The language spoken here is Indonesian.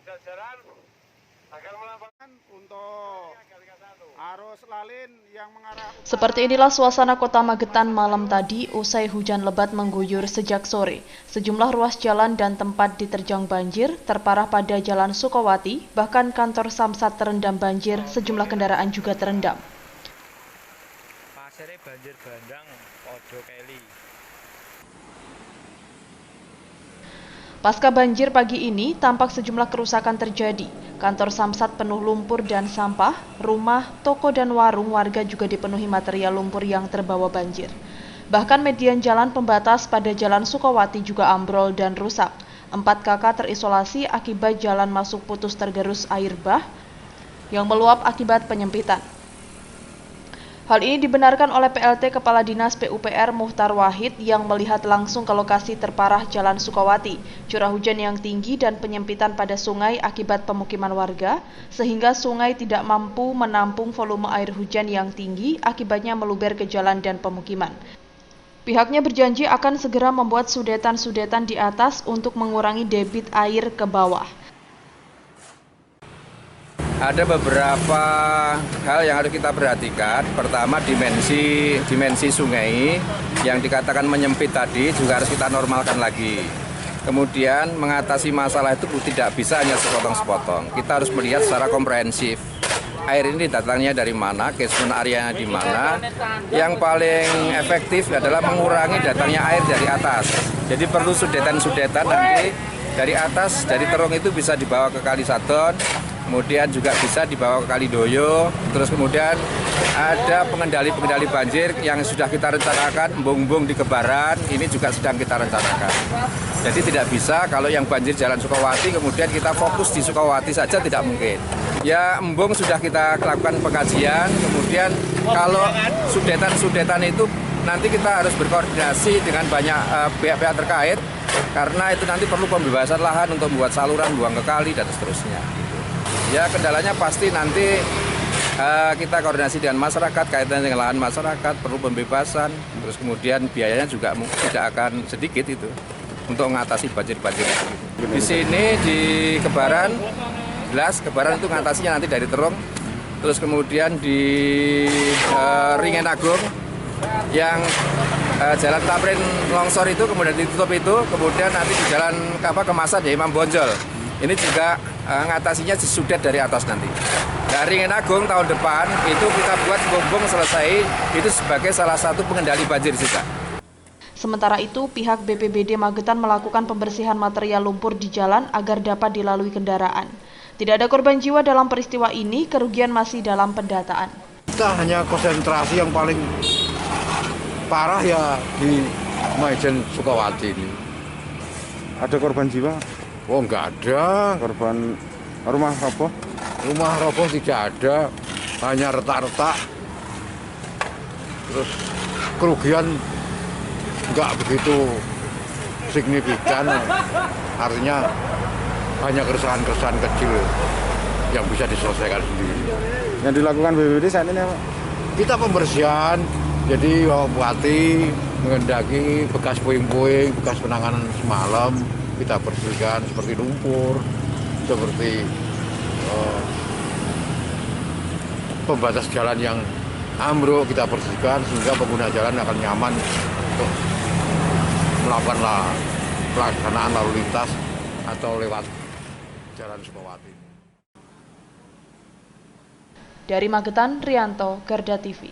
jajaran agar melakukan untuk arus lalin yang mengarah. Seperti inilah suasana Kota Magetan malam tadi usai hujan lebat mengguyur sejak sore. Sejumlah ruas jalan dan tempat diterjang banjir, terparah pada Jalan Sukowati, bahkan kantor Samsat terendam banjir, sejumlah kendaraan juga terendam. Pasire banjir bandang, Ojo Keli. Pasca banjir pagi ini, tampak sejumlah kerusakan terjadi. Kantor Samsat penuh lumpur dan sampah, rumah, toko dan warung warga juga dipenuhi material lumpur yang terbawa banjir. Bahkan median jalan pembatas pada Jalan Sukowati juga ambrol dan rusak. 4 kakak terisolasi akibat jalan masuk putus tergerus air bah yang meluap akibat penyempitan. Hal ini dibenarkan oleh PLT Kepala Dinas PUPR Muhtar Wahid yang melihat langsung ke lokasi terparah Jalan Sukowati, curah hujan yang tinggi dan penyempitan pada sungai akibat pemukiman warga, sehingga sungai tidak mampu menampung volume air hujan yang tinggi, akibatnya meluber ke jalan dan pemukiman. Pihaknya berjanji akan segera membuat sudetan-sudetan di atas untuk mengurangi debit air ke bawah. Ada beberapa hal yang harus kita perhatikan. Pertama, dimensi sungai yang dikatakan menyempit tadi juga harus kita normalkan lagi. Kemudian mengatasi masalah itu tidak bisa hanya sepotong-sepotong. Kita harus melihat secara komprehensif. Air ini datangnya dari mana, catchment area di mana. Yang paling efektif adalah mengurangi datangnya air dari atas. Jadi perlu sudetan-sudetan nanti dari atas, dari terung itu bisa dibawa ke Kali Sadon. Kemudian juga bisa dibawa ke Kalidoyo, terus kemudian ada pengendali banjir yang sudah kita rencanakan, embung-embung di Kebaran, ini juga sedang kita rencanakan. Jadi tidak bisa kalau yang banjir Jalan Sukowati, kemudian kita fokus di Sukowati saja tidak mungkin. Ya embung sudah kita lakukan pengkajian, kemudian kalau sudetan-sudetan itu nanti kita harus berkoordinasi dengan banyak pihak-pihak terkait, karena itu nanti perlu pembebasan lahan untuk membuat saluran buang ke kali dan seterusnya. Ya kendalanya pasti nanti kita koordinasi dengan masyarakat, kaitan dengan lahan masyarakat, perlu pembebasan, terus kemudian biayanya juga tidak akan sedikit itu untuk mengatasi banjir-banjir itu. Di sini di Kebaran, jelas Kebaran itu mengatasinya nanti dari terung, terus kemudian di Ringen Agung yang Jalan Tamrin longsor itu kemudian ditutup itu, kemudian nanti di Jalan Kemasan ya Imam Bonjol. Ini juga ngatasinya disudet dari atas nanti. Dari Ringen Agung tahun depan itu kita buat bumbung selesai, itu sebagai salah satu pengendali banjir juga. Sementara itu, pihak BPBD Magetan melakukan pembersihan material lumpur di jalan agar dapat dilalui kendaraan. Tidak ada korban jiwa dalam peristiwa ini, kerugian masih dalam pendataan. Kita hanya konsentrasi yang paling parah ya di Majen Sukowati ini. Ada korban jiwa? Oh enggak ada. Korban rumah roboh? Rumah roboh tidak ada, hanya retak-retak. Terus kerugian enggak begitu signifikan, artinya hanya keresahan-keresahan kecil yang bisa diselesaikan sendiri. Yang dilakukan BPBD saat ini apa? Kita pembersihan, jadi Bupati mengendaki bekas puing-puing, bekas penanganan semalam, kita bersihkan seperti lumpur, seperti pembatas jalan yang ambruk kita bersihkan sehingga pengguna jalan akan nyaman untuk melakukan pelaksanaan lalu lintas atau lewat Jalan Sukowati. Dari Magetan, Rianto, Garda TV.